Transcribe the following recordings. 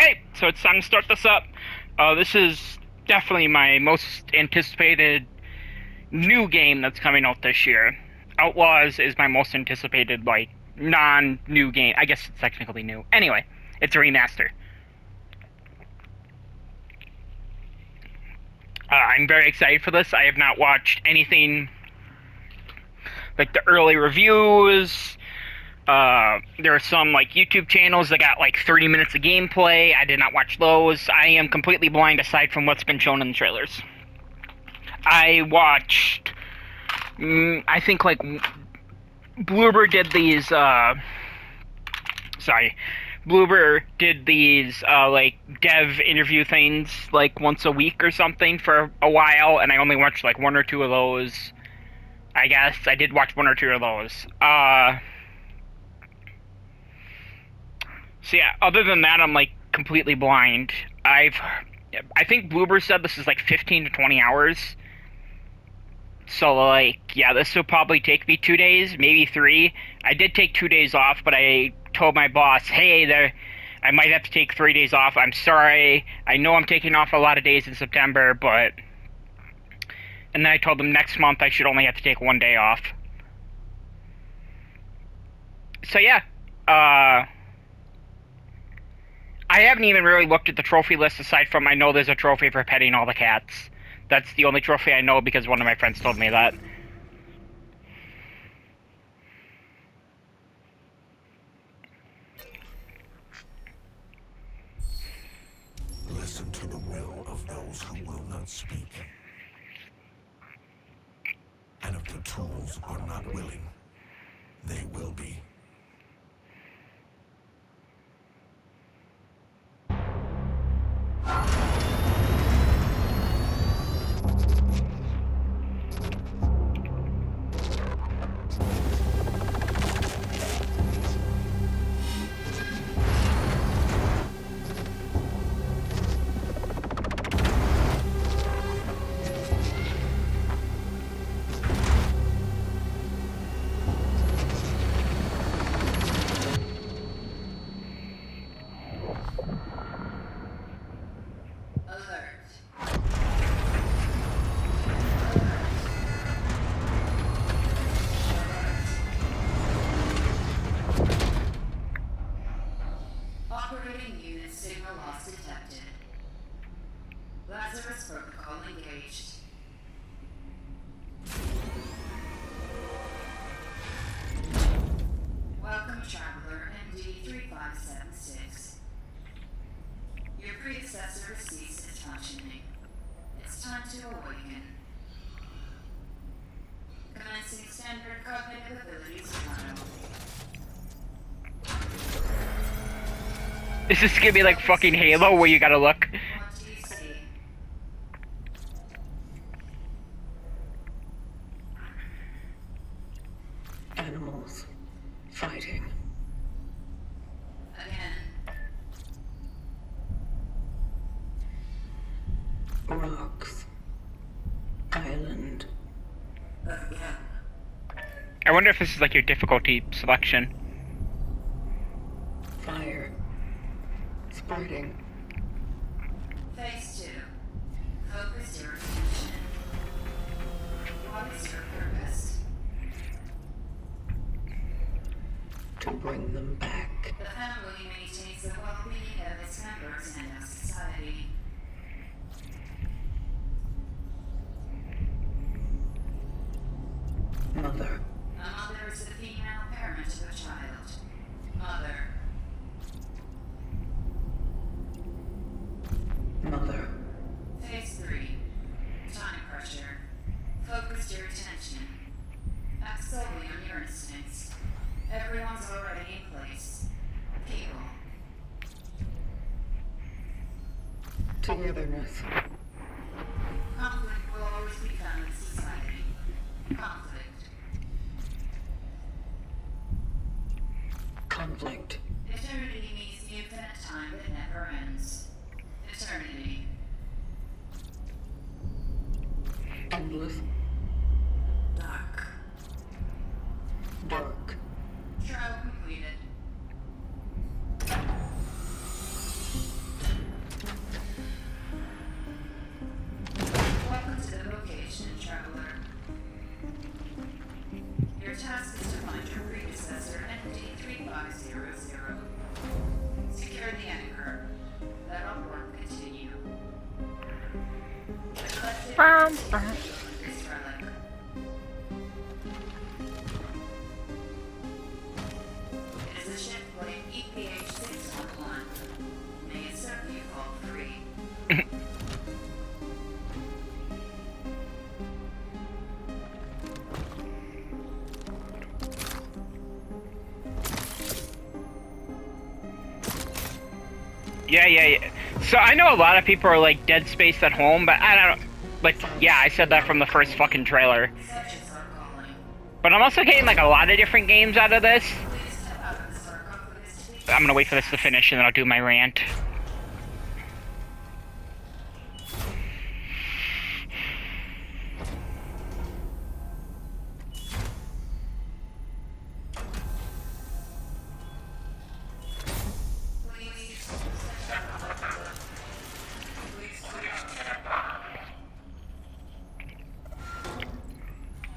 Okay, so it's time to start this up. This is definitely my most anticipated new game that's coming out this year. Outlaws is my most anticipated, like, non-new game. I guess it's technically new. Anyway, it's a remaster. I'm very excited for this. I have not watched anything like the early reviews. There are some like YouTube channels that got like 30 minutes of gameplay. I did not watch those. I am completely blind aside from what's been shown in the trailers. I watched, I think like Bloober did these. Bloober did these like dev interview things like once a week or something for a while, and I only watched like one or two of those. I guess I did watch one or two of those. So yeah, other than that, I'm like completely blind. I think Bloober said this is like 15 to 20 hours. So like, yeah, this will probably take me 2 days, maybe 3. I did take 2 days off, but I told my boss, hey, I might have to take 3 days off. I'm sorry. I know I'm taking off a lot of days in September, but... And then I told them next month I should only have to take 1 day off. So yeah, I haven't even really looked at the trophy list aside from I know there's a trophy for petting all the cats. That's the only trophy I know because one of my friends told me that. Listen to the will of those who will not speak. And if the tools are not willing, they will be. Operating unit signal loss detected. Lazarus protocol engaged. Welcome, traveler MD3576. Your predecessor ceased its functioning. It's time to awaken. Commencing standard cognitive abilities trial. Is this gonna be like fucking Halo where you gotta look? What do you see? Animals fighting. Again. Rocks. Island. Again. I wonder if this is like your difficulty selection. Fire. Spreading. Phase 2. Focus your attention. What is your purpose? To bring them back. The family maintains the well-being of its members and of society. Mother. A mother is the female parent of a child. Mother. Mother. Phase 3. Time pressure. Focus your attention. Act solely on your instincts. Everyone's already in place. People. Togetherness. Conflict will always be found in society. Conflict. Conflict. Eternity means the infinite time that never ends. Eternity. Endless. Dark. Dark. Trial completed. This relic. It is a ship putting EPH-611. May it serve you all free. Yeah. So I know a lot of people are like Dead Space at home, but I don't. Like, yeah, I said that from the first fucking trailer. Subjects are calling. But I'm also getting like a lot of different games out of this. Please step out of the circle for this to be. I'm gonna wait for this to finish and then I'll do my rant.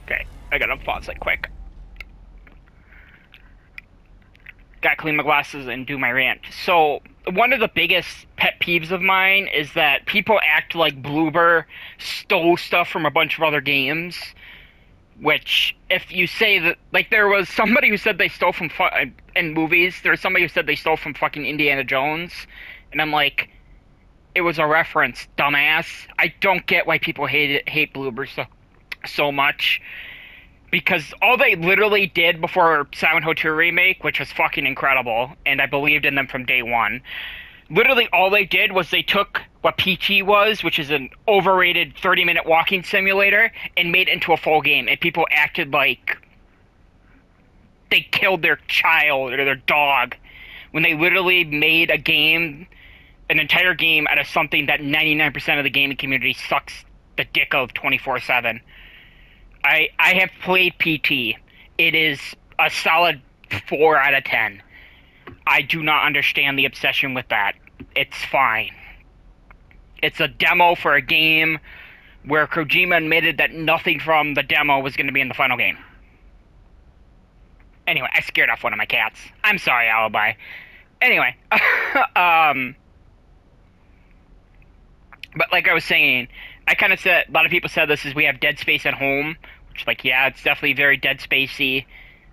Okay, I gotta pause it quick. Gotta clean my glasses and do my rant. So, one of the biggest pet peeves of mine is that people act like Bloober stole stuff from a bunch of other games. Which, if you say that, like, there was somebody who said they stole from, in movies, there was somebody who said they stole from fucking Indiana Jones. And I'm like, it was a reference, dumbass. I don't get why people hate Bloober so much. Because all they literally did before Silent Hill 2 Remake, which was fucking incredible, and I believed in them from day one, literally all they did was they took what PT was, which is an overrated 30-minute walking simulator, and made it into a full game, and people acted like they killed their child or their dog, when they literally made a game, an entire game, out of something that 99% of the gaming community sucks the dick of 24/7. I have played PT. It is a solid 4 out of 10. I do not understand the obsession with that. It's fine. It's a demo for a game where Kojima admitted that nothing from the demo was going to be in the final game. Anyway, I scared off one of my cats. I'm sorry, Alibi. Anyway, but like I was saying, I kind of said, a lot of people said this is we have Dead Space at home, which, like, yeah, it's definitely very Dead Spacey.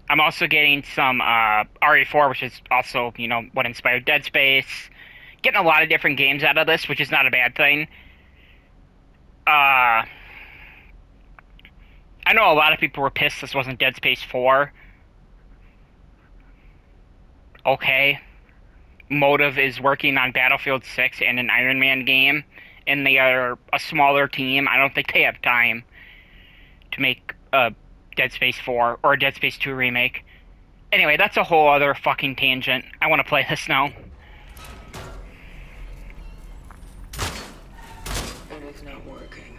I'm also getting some RE4, which is also, you know, what inspired Dead Space. Getting a lot of different games out of this, which is not a bad thing. I know a lot of people were pissed this wasn't Dead Space 4. Okay. Motive is working on Battlefield 6 and an Iron Man game, and they are a smaller team. I don't think they have time to make a Dead Space 4 or a Dead Space 2 remake. Anyway, that's a whole other fucking tangent. I want to play this now. It is not working.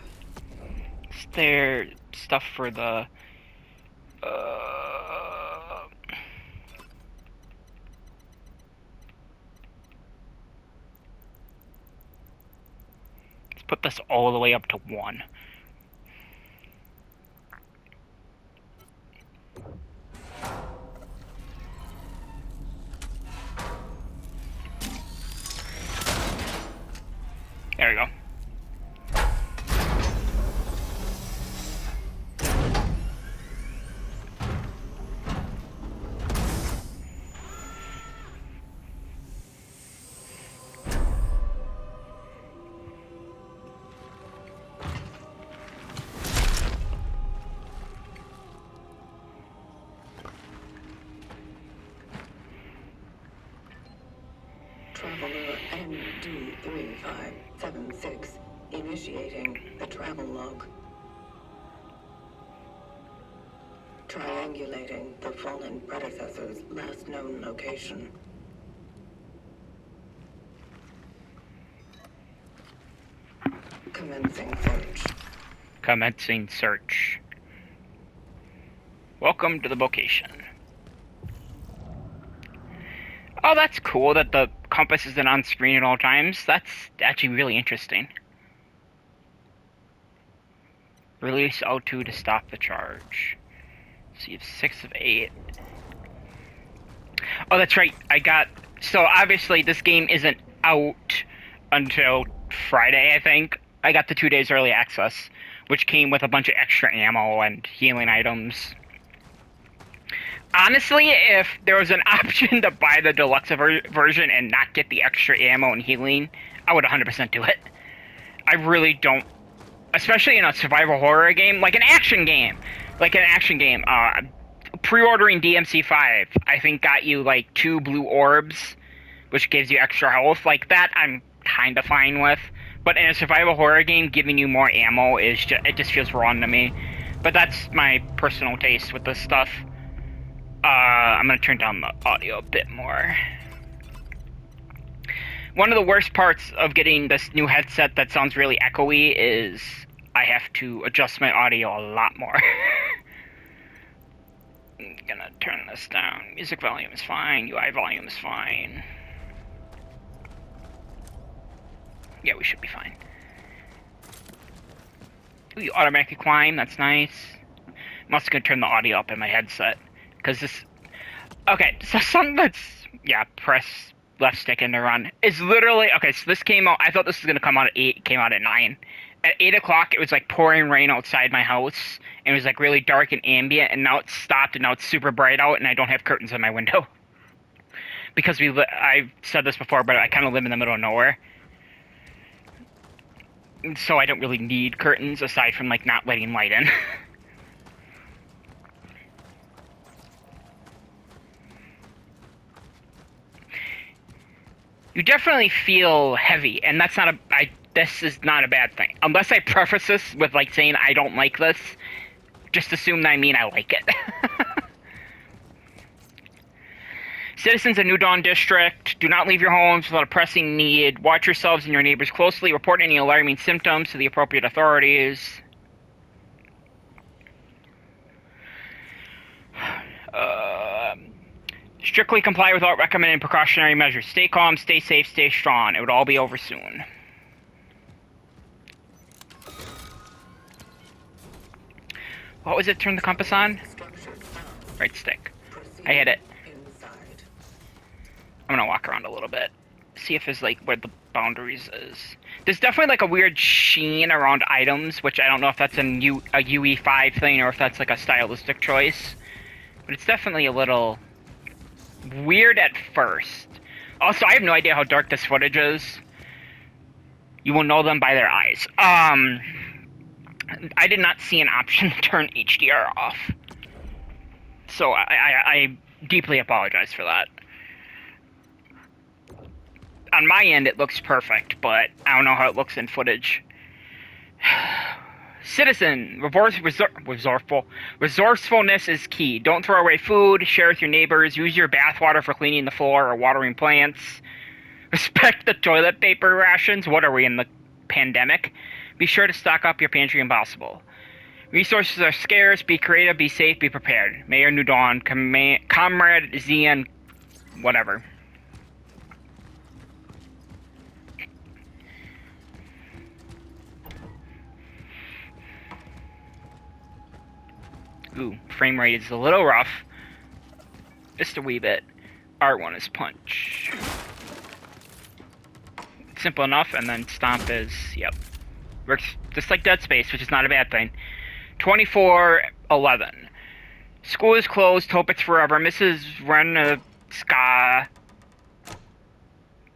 Is there stuff for the... Let's put this all the way up to 1. There we go. Traveler ND3576 initiating the travel log. Triangulating the fallen predecessor's last known location. Commencing search. Commencing search. Welcome to the vocation. Oh, that's cool that the compass isn't on screen at all times. That's actually really interesting. Release O2 to stop the charge. So you have 6 of 8. Oh, that's right. So obviously this game isn't out until Friday, I think. I got the 2 days early access, which came with a bunch of extra ammo and healing items. Honestly, if there was an option to buy the deluxe version and not get the extra ammo and healing, I would 100% do it. I really don't, especially in a survival horror game, like an action game. Pre-ordering DMC5, I think got you like 2 blue orbs, which gives you extra health. Like that, I'm kind of fine with. But in a survival horror game, giving you more ammo it just feels wrong to me. But that's my personal taste with this stuff. I'm gonna turn down the audio a bit more. One of the worst parts of getting this new headset that sounds really echoey is I have to adjust my audio a lot more. I'm gonna turn this down. Music volume is fine. UI volume is fine. Yeah, we should be fine. Ooh, you automatically climb. That's nice. I'm also gonna turn the audio up in my headset. Because this... Okay, so something that's... Yeah, press left stick and to run. Is literally... Okay, so this came out... I thought this was gonna come out at 8. It came out at 9. At 8 o'clock, it was like pouring rain outside my house. And it was like really dark and ambient. And now it's stopped and now it's super bright out. And I don't have curtains in my window. Because I've said this before, but I kind of live in the middle of nowhere. So I don't really need curtains aside from like not letting light in. You definitely feel heavy, and that's not this is not a bad thing. Unless I preface this with like saying I don't like this, just assume that I mean I like it. Citizens of New Dawn District, do not leave your homes without a pressing need. Watch yourselves and your neighbors closely. Report any alarming symptoms to the appropriate authorities. Strictly comply with all recommended precautionary measures. Stay calm, stay safe, stay strong. It would all be over soon. What was it? Turn the compass on? Right stick. I hit it. I'm gonna walk around a little bit. See if there's like where the boundaries is. There's definitely like a weird sheen around items, which I don't know if that's a UE5 thing or if that's like a stylistic choice. But it's definitely a little weird at first. Also, I have no idea how dark this footage is. You will know them by their eyes. I did not see an option to turn HDR off. So I deeply apologize for that. On my end, it looks perfect, but I don't know how it looks in footage. Citizen, resourcefulness is key. Don't throw away food, share with your neighbors, use your bathwater for cleaning the floor or watering plants. Respect the toilet paper rations. What are we, in the pandemic? Be sure to stock up your pantry when possible. Resources are scarce. Be creative, be safe, be prepared. Mayor New Dawn, Comrade Zian, whatever. Ooh, frame rate is a little rough. Just a wee bit. R1 is punch. Simple enough, and then stomp is, yep. Works just like Dead Space, which is not a bad thing. 24:11. School is closed, hope it's forever. Mrs. Renska.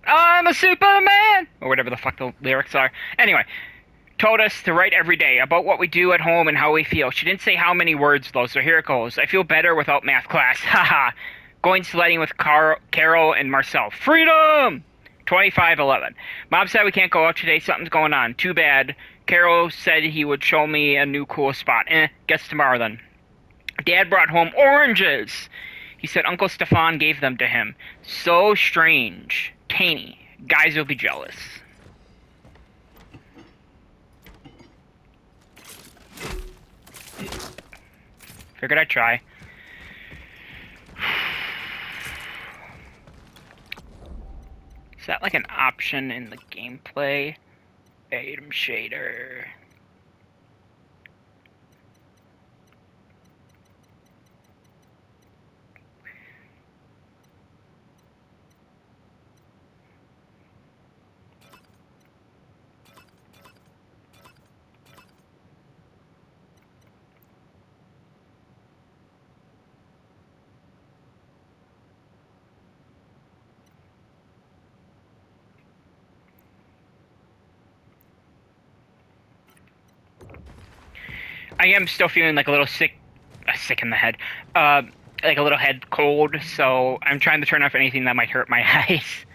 I'm a Superman! Or whatever the fuck the lyrics are. Anyway. Told us to write every day about what we do at home and how we feel. She didn't say how many words, though, so here it goes. I feel better without math class. Haha. Going sledding with Carol and Marcel. Freedom! 25:11. Mom said we can't go out today. Something's going on. Too bad. Carol said he would show me a new cool spot. Guess tomorrow then. Dad brought home oranges. He said Uncle Stefan gave them to him. So strange. Tanny. Guys will be jealous. Figured I'd try. Is that like an option in the gameplay? Item shader. I am still feeling like a little sick in the head. Like a little head cold, so I'm trying to turn off anything that might hurt my eyes.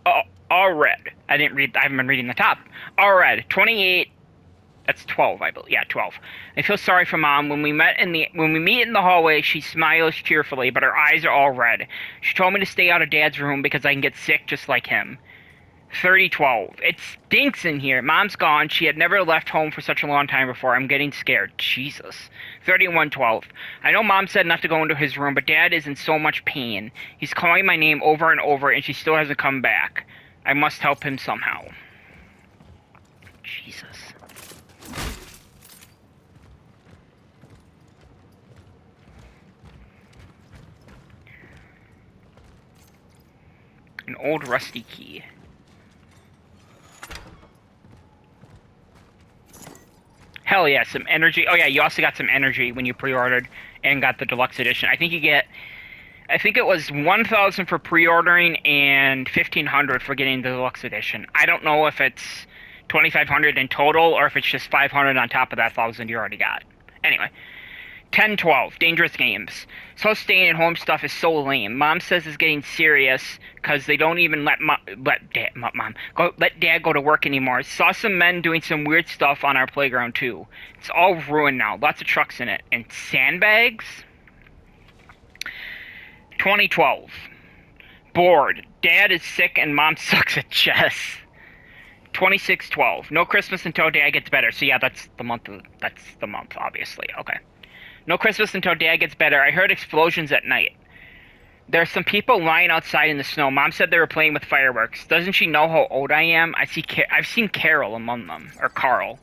Oh, all red. I haven't been reading the top. All red. 28. That's 12, I believe. Yeah, 12. I feel sorry for Mom. When we meet in the hallway, she smiles cheerfully, but her eyes are all red. She told me to stay out of Dad's room because I can get sick just like him. 3012. It stinks in here. Mom's gone. She had never left home for such a long time before. I'm getting scared. Jesus. 3112. I know Mom said not to go into his room, but Dad is in so much pain. He's calling my name over and over, and she still hasn't come back. I must help him somehow. Jesus. An old rusty key. Hell yeah, some energy. Oh yeah, you also got some energy when you pre-ordered and got the deluxe edition. I think it was 1,000 for pre-ordering and 1,500 for getting the deluxe edition. I don't know if it's 2,500 in total or if it's just 500 on top of that 1,000 you already got. Anyway. 10-12, dangerous games. So staying at home stuff is so lame. Mom says it's getting serious because they don't even let Dad go to work anymore. Saw some men doing some weird stuff on our playground too. It's all ruined now. Lots of trucks in it and sandbags. 2012. Bored. Dad is sick and Mom sucks at chess. 2612. No Christmas until Dad gets better. So yeah, that's the month, obviously. Okay. No Christmas until Dad gets better. I heard explosions at night. There are some people lying outside in the snow. Mom said they were playing with fireworks. Doesn't she know how old I am? I've seen Carol among them. Or Carl.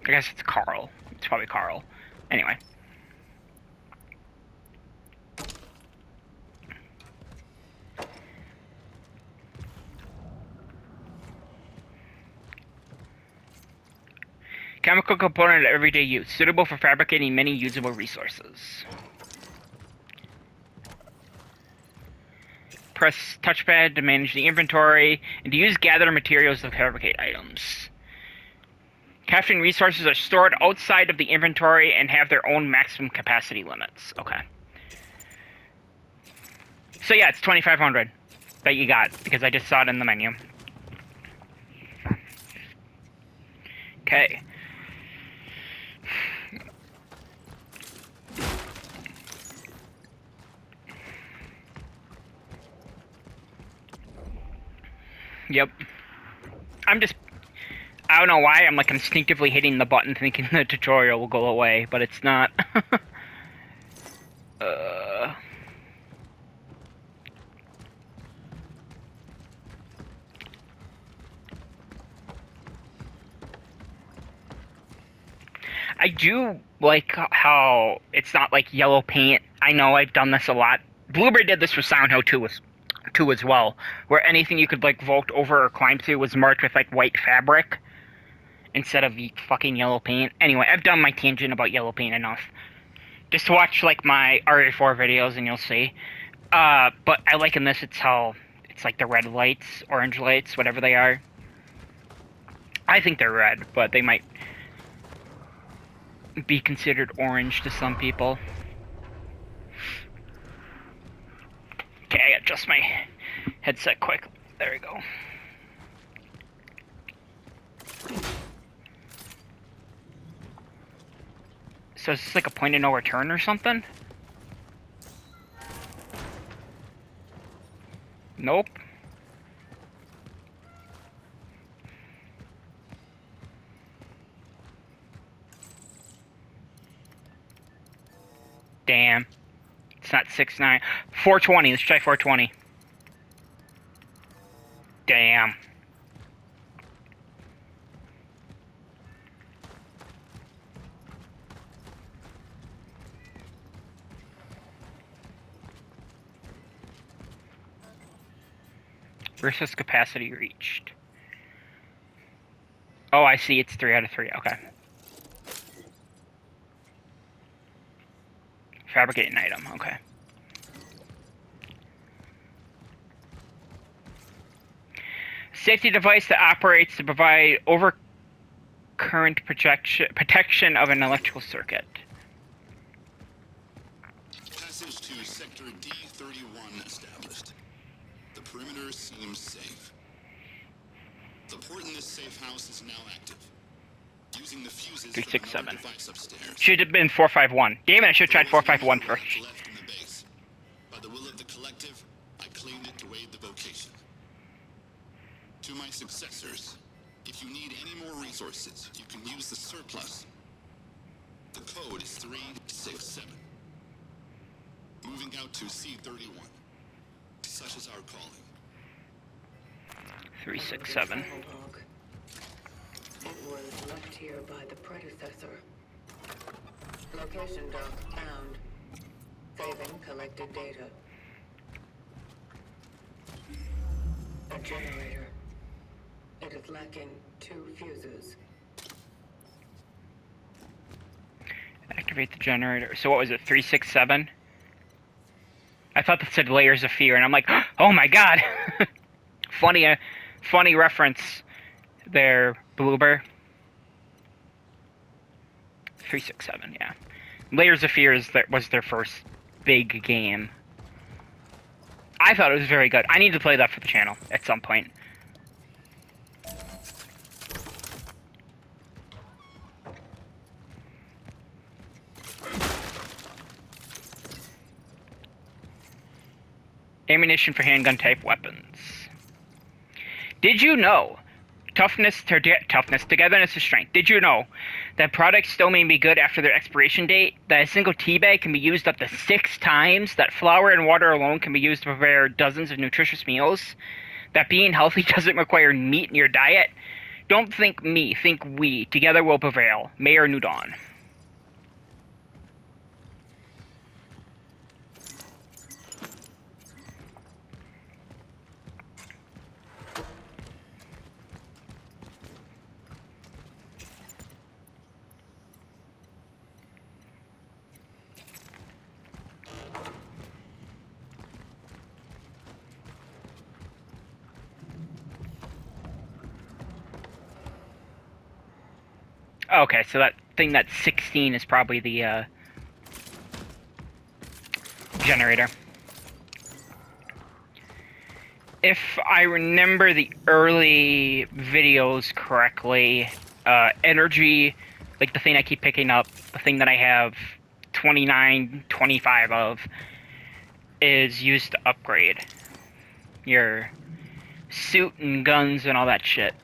I guess it's Carl. It's probably Carl. Anyway. Chemical component of everyday use, suitable for fabricating many usable resources. Press touchpad to manage the inventory, and to use gather materials to fabricate items. Crafting resources are stored outside of the inventory and have their own maximum capacity limits. Okay. So yeah, it's 2,500 that you got, because I just saw it in the menu. Okay. Yep. I don't know why, I'm like instinctively hitting the button thinking the tutorial will go away, but it's not. I do like how it's not like yellow paint. I know I've done this a lot. Blueberry did this with Sound Hill 2 as well, where anything you could like vault over or climb through was marked with like white fabric instead of fucking yellow paint. Anyway, I've done my tangent about yellow paint enough. Just watch like my RA4 videos and you'll see. But I like in this it's like the red lights, orange lights, whatever they are. I think they're red, but they might be considered orange to some people. Okay, I adjust my headset quick. There we go. So is this like a point of no return or something? Nope. Damn. It's not 6-9. 420. Let's try 420. Damn. Versus capacity reached. Oh, I see. It's 3 out of 3. Okay. Fabricate an item. Okay. Safety device that operates to provide current protection of an electrical circuit. Passage to Sector D31 established. The perimeter seems safe. The port in this safe house is now active. Using the fuses for the 367. Nord device upstairs. Should have been 451. Damn it, I should have tried 451 first. Left in the base. By the will of the collective, I claimed it to aid the vocation. To my successors, if you need any more resources, you can use the surplus. The code is 367. Moving out to C31. Such is our calling. 367. Travel log. It was left here by the predecessor. Location dock found. Saving collected data. A generator. It is lacking 2 fuses. Activate the generator. So what was it, 367? I thought that said layers of fear, and I'm like, oh my god! funny reference there, Bloober. 367, yeah. Layers of Fear was their first big game. I thought it was very good. I need to play that for the channel at some point. Ammunition for handgun type weapons. Did you know? Toughness, togetherness is strength. Did you know that products still may be good after their expiration date? That a single tea bag can be used up to 6 times? That flour and water alone can be used to prepare dozens of nutritious meals? That being healthy doesn't require meat in your diet? Don't think me, think we. Together we'll prevail. Mayor New Dawn. Okay, so that thing that's 16 is probably the generator. If I remember the early videos correctly, energy, like the thing I keep picking up, the thing that I have 29, 25 of, is used to upgrade your suit and guns and all that shit.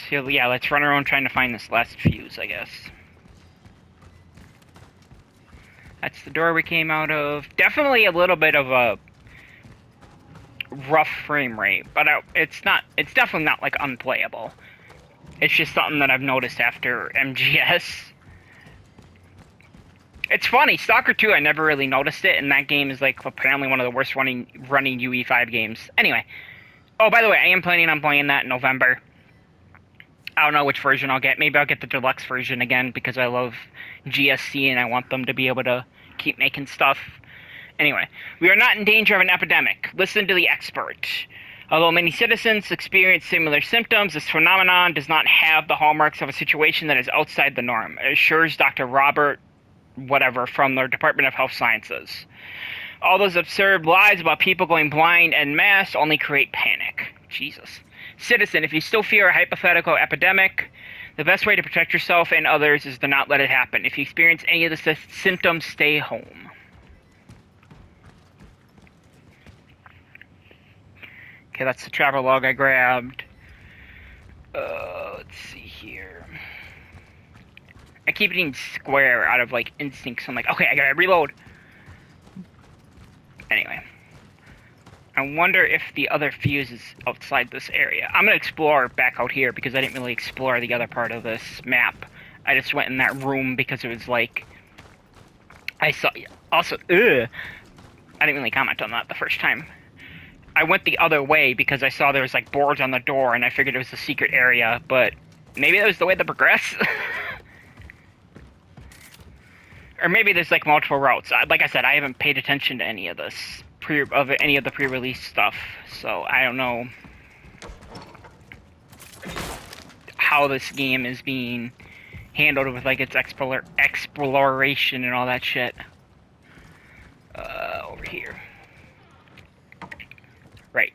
So yeah, let's run around trying to find this last fuse, I guess. That's the door we came out of. Definitely a little bit of a rough frame rate, but it's definitely not like unplayable. It's just something that I've noticed after MGS. It's funny, Stalker 2, I never really noticed it, and that game is like apparently one of the worst running UE5 games. Anyway. Oh, by the way, I am planning on playing that in November. I don't know which version I'll get. Maybe I'll get the deluxe version again because I love GSC and I want them to be able to keep making stuff. Anyway, we are not in danger of an epidemic. Listen to the expert. Although many citizens experience similar symptoms, this phenomenon does not have the hallmarks of a situation that is outside the norm, assures Dr. Robert whatever from the Department of Health Sciences. All those absurd lies about people going blind en masse only create panic. Jesus. Citizen, if you still fear a hypothetical epidemic, the best way to protect yourself and others is to not let it happen. If you experience any of the symptoms, stay home. Okay, that's the travel log I grabbed. Let's see here. I keep hitting square out of, like, instinct, so I'm like, okay, I gotta reload. Anyway. I wonder if the other fuse is outside this area. I'm gonna explore back out here because I didn't really explore the other part of this map. I just went in that room because it was like... I saw... Also, I didn't really comment on that the first time. I went the other way because I saw there was like boards on the door and I figured it was a secret area, but maybe that was the way to progress? Or maybe there's like multiple routes. Like I said, I haven't paid attention to any of this any of the pre-release stuff, so I don't know how this game is being handled with like its exploration and all that shit. Over here. Right.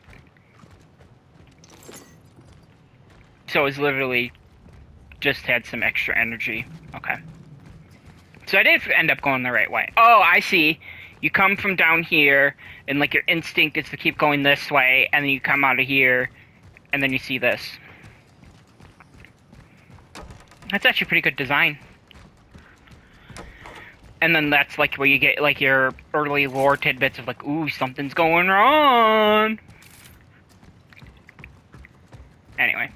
So it's literally just had some extra energy. Okay. So I did end up going the right way. Oh, I see. You come from down here, and like your instinct is to keep going this way, and then you come out of here, and then you see this. That's actually pretty good design. And then that's like where you get like your early lore tidbits of like, ooh, something's going wrong. Anyway.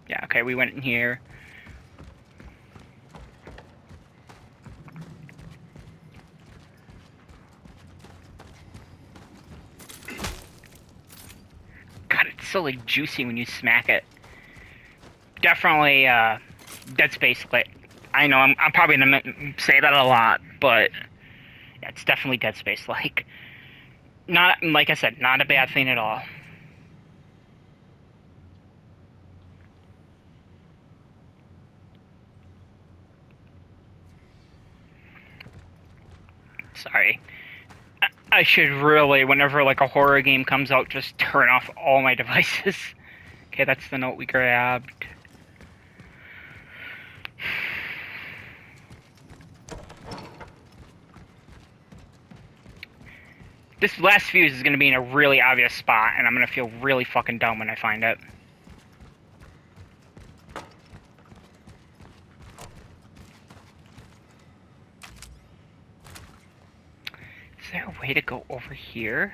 Yeah, okay, we went in here. God, it's so like juicy when you smack it. Definitely Dead Space lit. I know I'm probably gonna say that a lot, but yeah, it's definitely Dead Space like. Not, like I said, not a bad thing at all. Sorry. I should really, whenever like a horror game comes out, just turn off all my devices. Okay, that's the note we grabbed. This last fuse is going to be in a really obvious spot, and I'm going to feel really fucking dumb when I find it. Is there a way to go over here?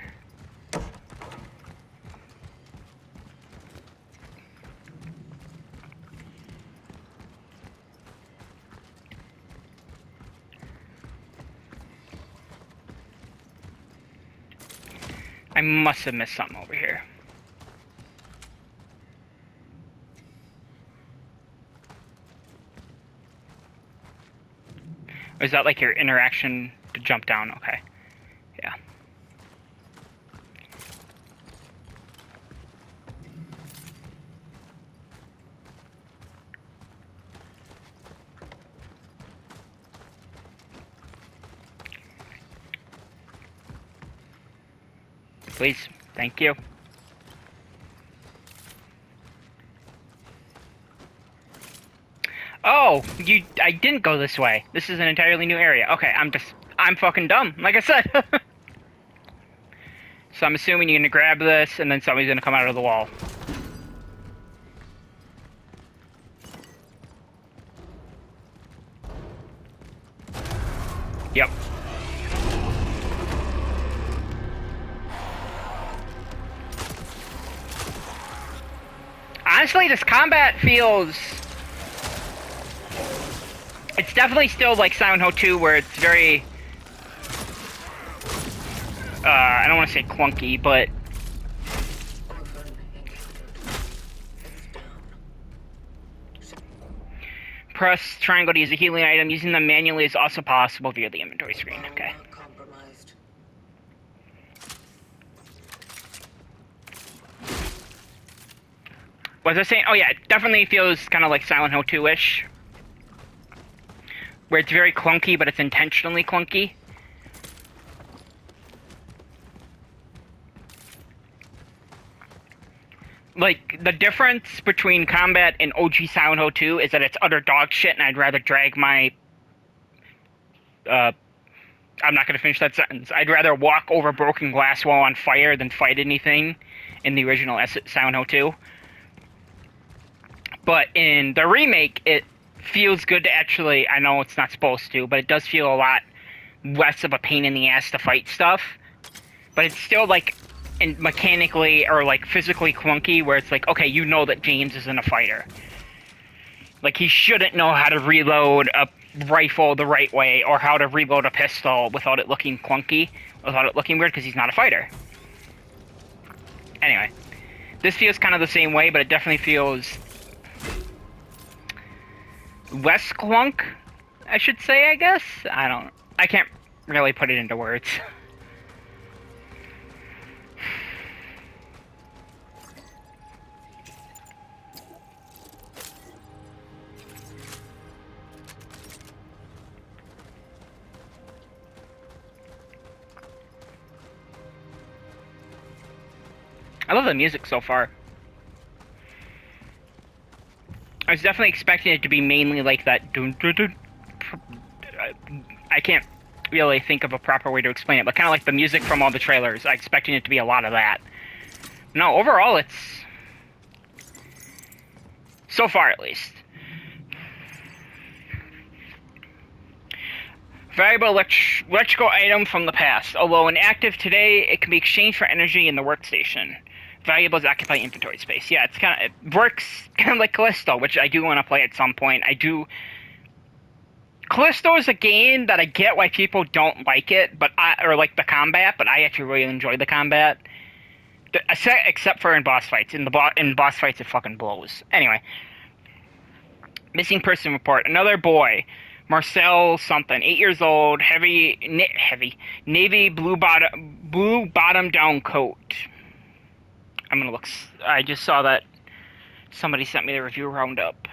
I must have missed something over here. Or is that like your interaction to jump down? Okay. Yeah. Please. Thank you. Oh, I didn't go this way. This is an entirely new area. Okay, I'm fucking dumb, like I said. So I'm assuming you're gonna grab this, and then somebody's gonna come out of the wall. Yep. Honestly, this combat feels... It's definitely still like Silent Hill 2, where it's very... I don't want to say clunky, but... Press triangle to use a healing item. Using them manually is also possible via the inventory screen. Okay. What was I saying? Oh yeah, it definitely feels kind of like Silent Hill 2-ish. Where it's very clunky, but it's intentionally clunky. Like, the difference between combat in OG Silent Hill 2 is that it's utter dog shit, and I'd rather drag my... I'm not going to finish that sentence. I'd rather walk over broken glass while on fire than fight anything in the original Silent Hill 2. But in the remake, it feels good to actually... I know it's not supposed to, but it does feel a lot less of a pain in the ass to fight stuff. But it's still, like... and mechanically or like physically clunky, where it's like, okay, you know that James isn't a fighter. Like, he shouldn't know how to reload a rifle the right way, or how to reload a pistol without it looking clunky, without it looking weird, because he's not a fighter. Anyway, this feels kind of the same way, but it definitely feels less clunk I should say, I guess? I can't really put it into words. I love the music so far. I was definitely expecting it to be mainly like that. Dun, dun, dun. I can't really think of a proper way to explain it, but kind of like the music from all the trailers. I expecting it to be a lot of that. No, overall, it's so far at least. Valuable electrical item from the past. Although inactive today, it can be exchanged for energy in the workstation. Valuables occupy inventory space. Yeah, it works kind of like Callisto, which I do want to play at some point. Callisto is a game that I get why people don't like it, or like the combat, but I actually really enjoy the combat. Except for in boss fights. In boss fights, it fucking blows. Anyway, missing person report. Another boy, Marcel something, 8 years old, heavy navy blue bottom down coat. I'm gonna look. I just saw that somebody sent me the review roundup.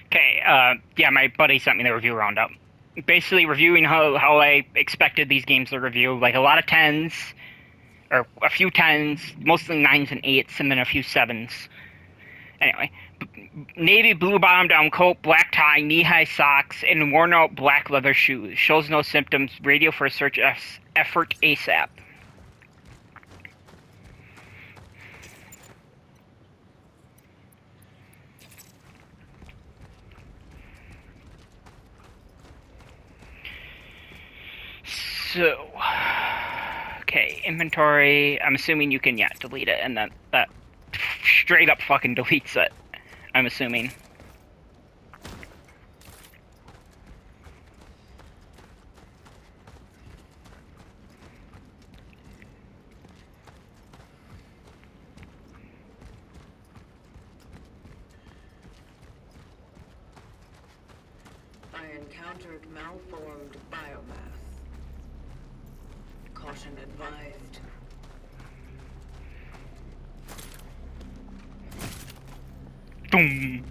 Okay, yeah, my buddy sent me the review roundup. Basically reviewing how I expected these games to review, like a lot of 10s, or a few 10s, mostly 9s and 8s, and then a few 7s. Anyway, navy blue bottom down coat, black tie, knee-high socks, and worn-out black leather shoes. Shows no symptoms, radio for a search effort ASAP. So, okay, inventory. I'm assuming you can, yeah, delete it, and that straight up fucking deletes it. I'm assuming. I encountered malformed biomass. Caution advised. Boom.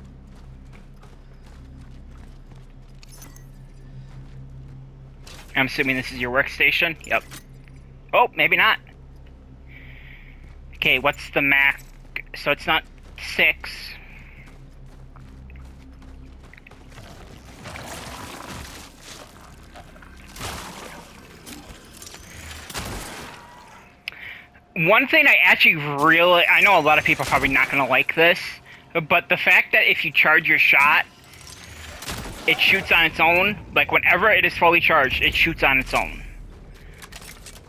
I'm assuming this is your workstation? Yep. Oh, maybe not. Okay, what's the Mac? So it's not 6. One thing I actually really... I know a lot of people are probably not going to like this, but the fact that if you charge your shot, it shoots on its own. Like, whenever it is fully charged, it shoots on its own.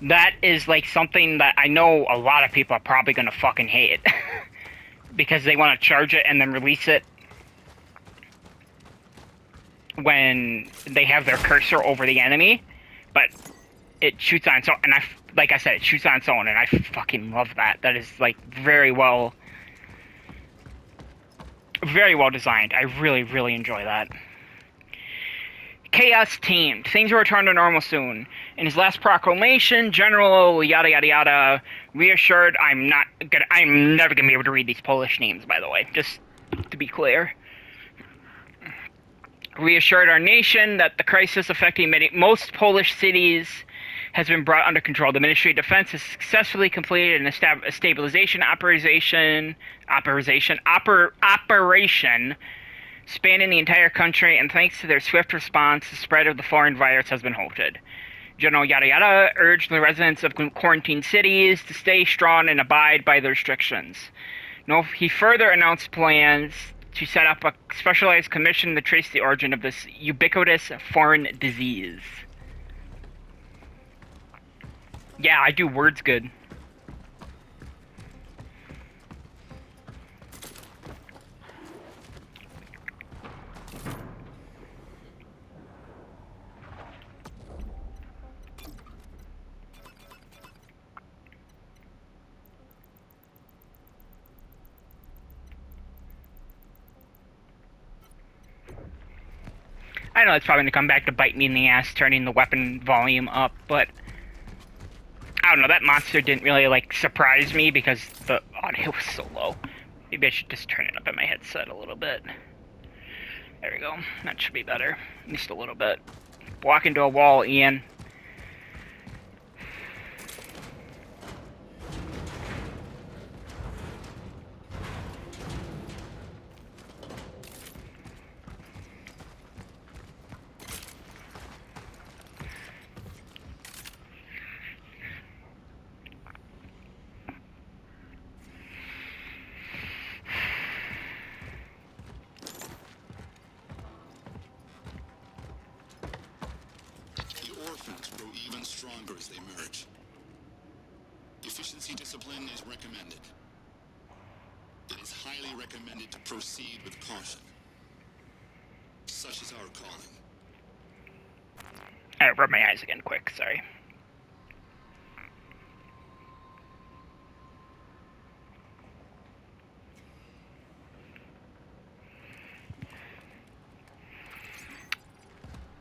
That is, like, something that I know a lot of people are probably going to fucking hate. Because they want to charge it and then release it when they have their cursor over the enemy. But it shoots on its own, and like I said, it shoots on its own, and I fucking love that. That is, like, very well designed. I really, really enjoy that. Chaos tamed. Things will return to normal soon. In his last proclamation, General yada yada yada reassured I'm never gonna be able to read these Polish names, by the way, just to be clear. Reassured our nation that the crisis affecting most Polish cities has been brought under control. The Ministry of Defense has successfully completed a stabilization operation spanning the entire country, and thanks to their swift response, the spread of the foreign virus has been halted. General Yada Yada urged the residents of quarantined cities to stay strong and abide by the restrictions. No, he further announced plans to set up a specialized commission to trace the origin of this ubiquitous foreign disease. Yeah, I do words good. I know it's probably going to come back to bite me in the ass, turning the weapon volume up, but I don't know, that monster didn't really, like, surprise me because the audio was so low. Maybe I should just turn it up in my headset a little bit. There we go. That should be better. At least a little bit. Walk into a wall, Ian. The orphans grow even stronger as they merge. Efficiency discipline is recommended. It is highly recommended to proceed with caution. Such is our calling. I rub my eyes again quick, sorry.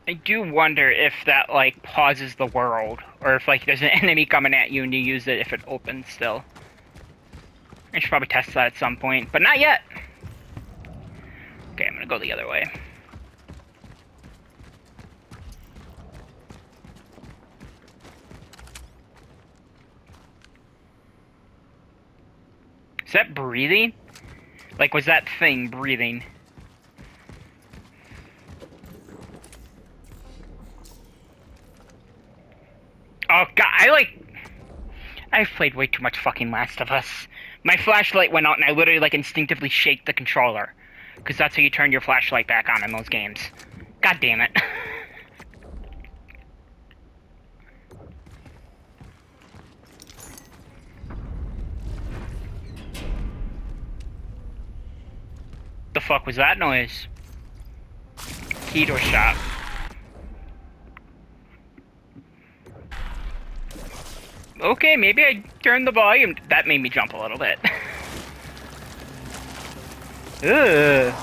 I do wonder if that, like, pauses the world, or if, like, there's an enemy coming at you and you use it if it opens still. I should probably test that at some point, but not yet! Okay, I'm gonna go the other way. Is that breathing? Like, was that thing breathing? Oh god, I've played way too much fucking Last of Us. My flashlight went out and I literally, like, instinctively shake the controller. Because that's how you turn your flashlight back on in those games. God damn it. The fuck was that noise? Key to a shop. Okay, maybe I turned the volume. That made me jump a little bit. Ugh.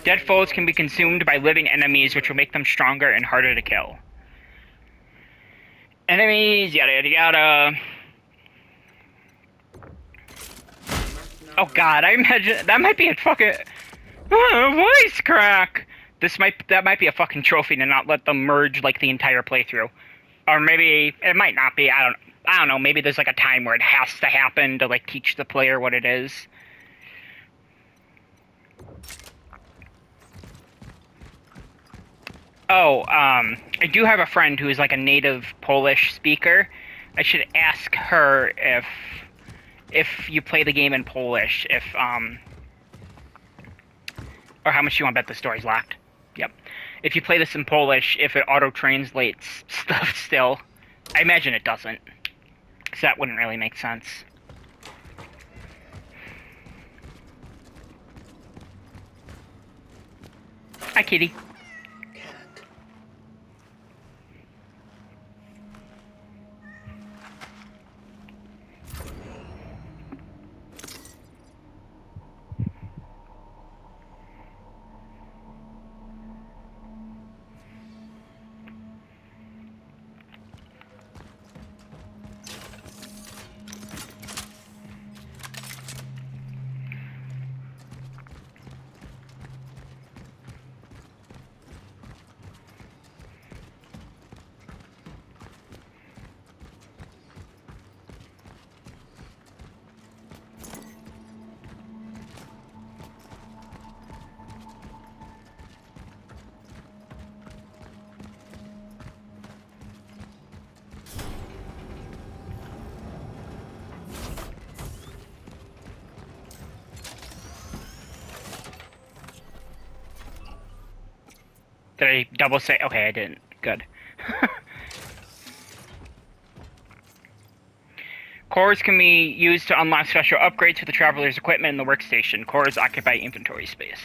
Dead foes can be consumed by living enemies, which will make them stronger and harder to kill. Enemies, yada yada yada. Oh god, I imagine that might be a fucking voice crack. That might be a fucking trophy to not let them merge like the entire playthrough, or maybe it might not be. I don't know. Maybe there's like a time where it has to happen to like teach the player what it is. Oh, I do have a friend who is like a native Polish speaker. I should ask her if you play the game in Polish, or how much you want to bet the story's locked. Yep. If you play this in Polish, if it auto-translates stuff still. I imagine it doesn't, because that wouldn't really make sense. Hi, kitty. Did I double say? Okay, I didn't. Good. Cores can be used to unlock special upgrades for the traveler's equipment in the workstation. Cores occupy inventory space.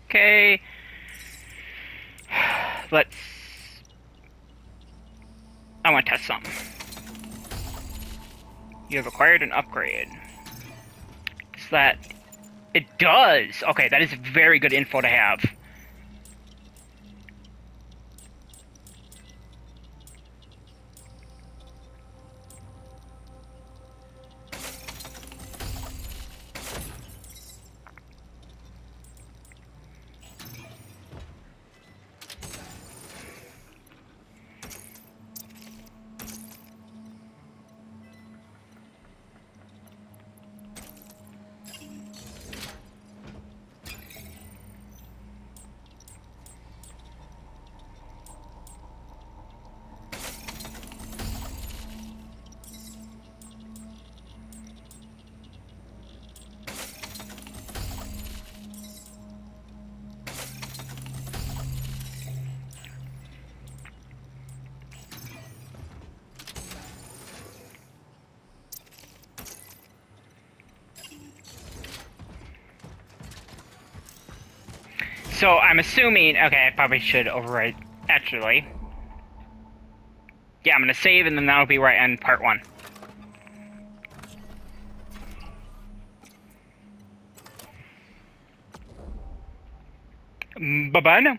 Okay. Let's... I want to test something. You have acquired an upgrade. Is that... It does! Okay, that is very good info to have. So I'm assuming, okay, I probably should overwrite, actually. Yeah, I'm gonna save and then that'll be where I end part 1. Bye-bye now.